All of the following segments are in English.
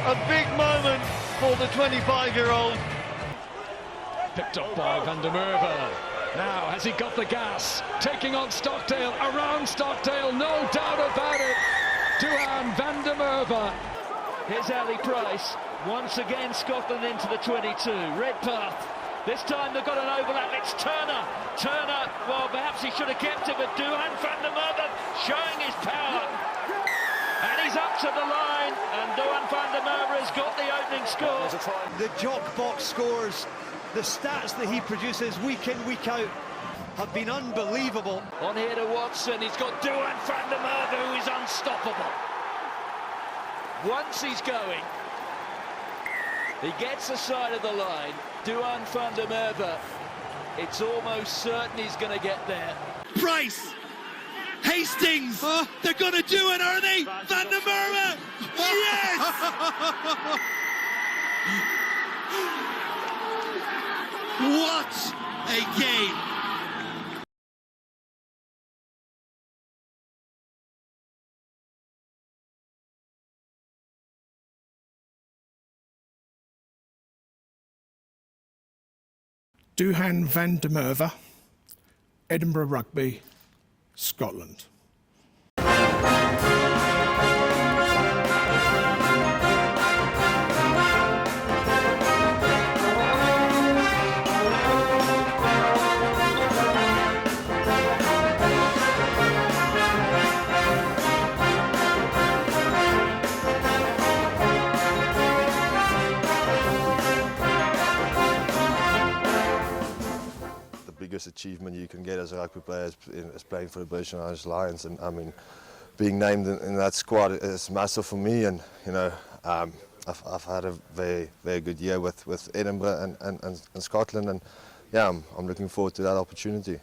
A big moment for the 25-year-old. Picked up by Van der Merwe. Now, has he got the gas? Taking on Stockdale, around Stockdale, no doubt about it. Duhan Van der Merwe. Here's Ali Price. Once again, Scotland into the 22. Redpath. This time they've got an overlap. It's Turner. Turner, well, perhaps he should have kept it, but Duhan Van der Merwe showing his power. And he's up to the line, and Duhan Van der Merwe has got the opening score. The jock box scores, the stats that he produces week in, week out, have been unbelievable. On here to Watson, he's got Duhan Van der Merwe, who is unstoppable. Once he's going, he gets the side of the line. Duhan Van der Merwe, it's almost certain he's going to get there. Price! Hastings! They're going to do it, are they? Van der Merwe! Yes! What a game! Duhan Van der Merwe, Edinburgh Rugby, Scotland. Biggest achievement you can get as a rugby player is playing for the British and Irish Lions, and I mean, being named in that squad is massive for me. And you know, I've had a very good year with Edinburgh and Scotland, and yeah, I'm looking forward to that opportunity.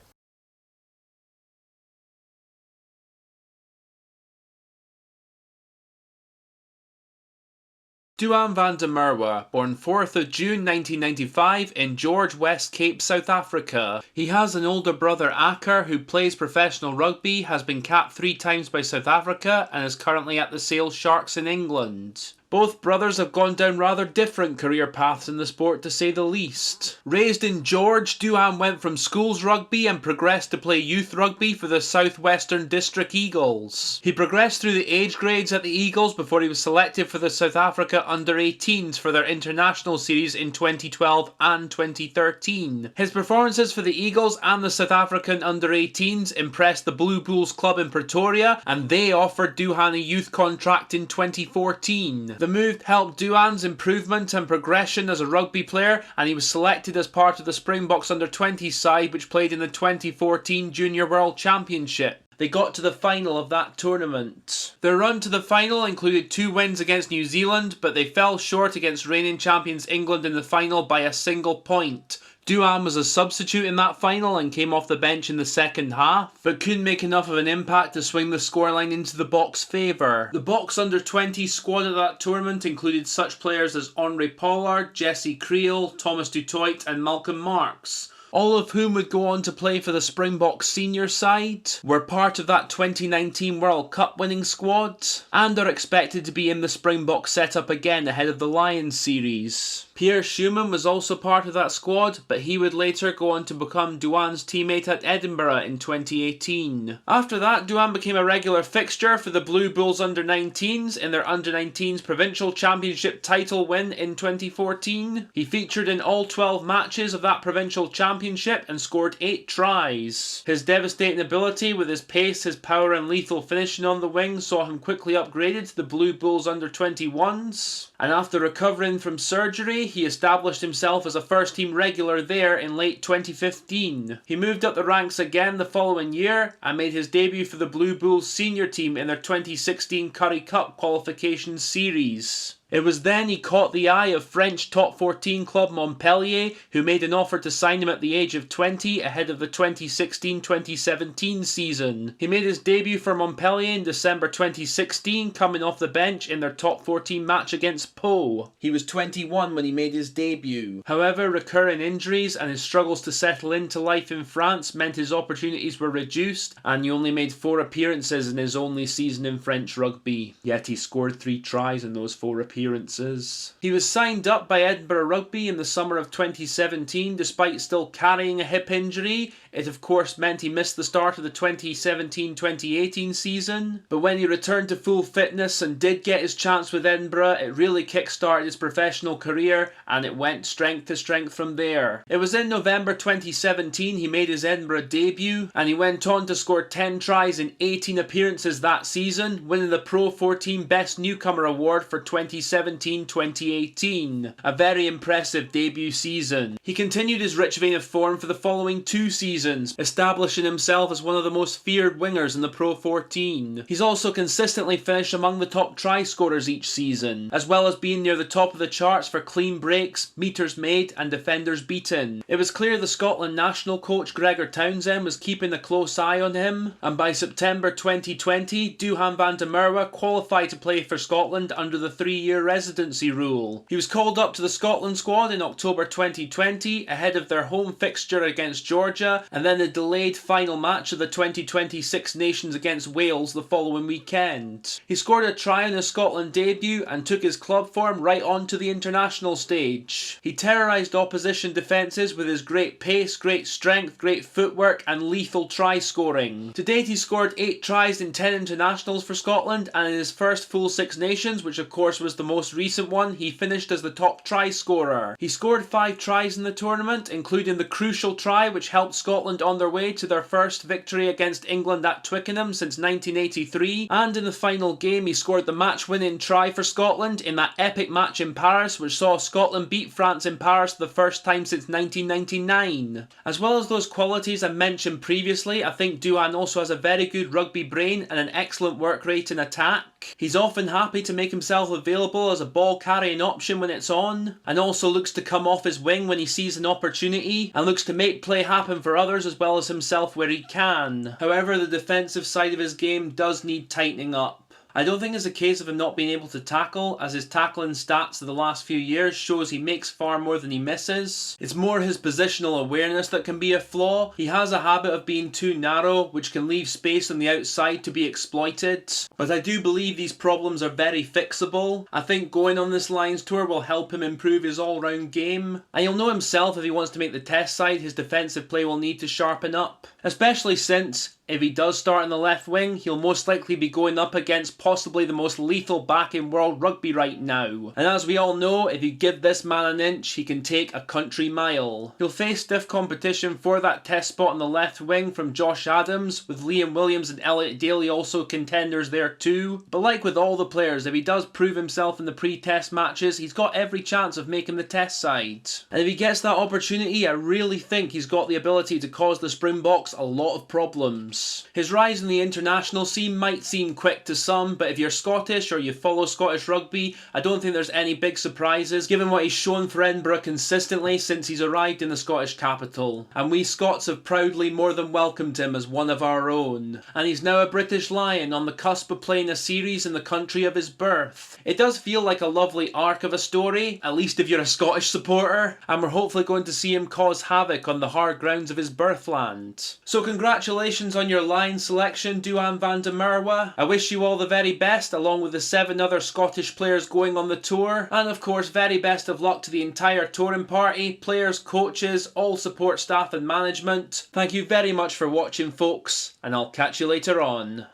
Duhan Van der Merwe, born 4th of June 1995 in George, West Cape, South Africa. He has an older brother, Aker, who plays professional rugby, has been capped 3 times by South Africa, and is currently at the Sale Sharks in England. Both brothers have gone down rather different career paths in the sport, to say the least. Raised in George, Duhan went from schools rugby and progressed to play youth rugby for the South Western District Eagles. He progressed through the age grades at the Eagles before he was selected for the South Africa under-18s for their international series in 2012 and 2013. His performances for the Eagles and the South African under-18s impressed the Blue Bulls club in Pretoria, and they offered Duhan a youth contract in 2014. The move helped Duhan's improvement and progression as a rugby player, and he was selected as part of the Springboks under-20 side which played in the 2014 Junior World Championship. They got to the final of that tournament. Their run to the final included 2 wins against New Zealand, but they fell short against reigning champions England in the final by a single point. Duhan was a substitute in that final and came off the bench in the second half, but couldn't make enough of an impact to swing the scoreline into the Boks' favour. The Boks under-20 squad at that tournament included such players as Henri Pollard, Jesse Creel, Thomas du Toit and Malcolm Marks, all of whom would go on to play for the Springbok senior side, were part of that 2019 World Cup winning squad, and are expected to be in the Springbok setup again ahead of the Lions series. Pierre Schumann was also part of that squad, but he would later go on to become Duhan's teammate at Edinburgh in 2018. After that, Duhan became a regular fixture for the Blue Bulls under-19s in their under-19s provincial championship title win in 2014. He featured in all 12 matches of that provincial championship and scored 8 tries. His devastating ability with his pace, his power and lethal finishing on the wing saw him quickly upgraded to the Blue Bulls under-21s, and after recovering from surgery, he established himself as a first-team regular there in late 2015. He moved up the ranks again the following year and made his debut for the Blue Bulls senior team in their 2016 Currie Cup qualification series. It was then he caught the eye of French top 14 club Montpellier, who made an offer to sign him at the age of 20 ahead of the 2016-2017 season. He made his debut for Montpellier in December 2016, coming off the bench in their top 14 match against Pau. He was 21 when he made his debut. However, recurring injuries and his struggles to settle into life in France meant his opportunities were reduced, and he only made 4 appearances in his only season in French rugby. Yet he scored 3 tries in those 4 appearances. appearances. He was signed up by Edinburgh Rugby in the summer of 2017 despite still carrying a hip injury. It of course meant he missed the start of the 2017-2018 season, but when he returned to full fitness and did get his chance with Edinburgh, it really kick-started his professional career and it went strength to strength from there. It was in November 2017 he made his Edinburgh debut and he went on to score 10 tries in 18 appearances that season, winning the Pro 14 Best Newcomer Award for 2017-2018. A very impressive debut season. He continued his rich vein of form for the following 2 seasons, establishing himself as one of the most feared wingers in the Pro 14. He's also consistently finished among the top try scorers each season, as well as being near the top of the charts for clean breaks, metres made and defenders beaten. It was clear the Scotland national coach Gregor Townsend was keeping a close eye on him, and by September 2020, Duhan Van der Merwe qualified to play for Scotland under the 3-year residency rule. He was called up to the Scotland squad in October 2020 ahead of their home fixture against Georgia, and then the delayed final match of the 2020 Six Nations against Wales the following weekend. He scored a try in his Scotland debut and took his club form right onto the international stage. He terrorised opposition defences with his great pace, great strength, great footwork and lethal try scoring. To date he scored 8 tries in 10 internationals for Scotland, and in his first full Six Nations, which of course was the most recent one, he finished as the top try scorer. He scored 5 tries in the tournament, including the crucial try which helped Scotland on their way to their first victory against England at Twickenham since 1983, and in the final game he scored the match-winning try for Scotland in that epic match in Paris which saw Scotland beat France in Paris for the first time since 1999. As well as those qualities I mentioned previously, I think Duhan also has a very good rugby brain and an excellent work rate in attack. He's often happy to make himself available as a ball carrying option when it's on, and also looks to come off his wing when he sees an opportunity, and looks to make play happen for others as well as himself where he can. However, the defensive side of his game does need tightening up. I don't think it's a case of him not being able to tackle, as his tackling stats of the last few years shows he makes far more than he misses. It's more his positional awareness that can be a flaw. He has a habit of being too narrow, which can leave space on the outside to be exploited. But I do believe these problems are very fixable. I think going on this Lions tour will help him improve his all-round game. And he'll know himself if he wants to make the test side, his defensive play will need to sharpen up. Especially since, if he does start on the left wing, he'll most likely be going up against possibly the most lethal back in world rugby right now. And as we all know, if you give this man an inch, he can take a country mile. He'll face stiff competition for that test spot on the left wing from Josh Adams, with Liam Williams and Elliot Daly also contenders there too. But like with all the players, if he does prove himself in the pre-test matches, he's got every chance of making the test side. And if he gets that opportunity, I really think he's got the ability to cause the Springboks a lot of problems. His rise in the international scene might seem quick to some, but if you're Scottish or you follow Scottish rugby, I don't think there's any big surprises given what he's shown for Edinburgh consistently since he's arrived in the Scottish capital. And we Scots have proudly more than welcomed him as one of our own. And he's now a British Lion on the cusp of playing a series in the country of his birth. It does feel like a lovely arc of a story, at least if you're a Scottish supporter, and we're hopefully going to see him cause havoc on the hard grounds of his birthland. So congratulations on your Lion selection, Duhan Van der Merwe. I wish you all the very best, along with the 7 other Scottish players going on the tour, and of course very best of luck to the entire touring party, players, coaches, all support staff and management. Thank you very much for watching folks, and I'll catch you later on.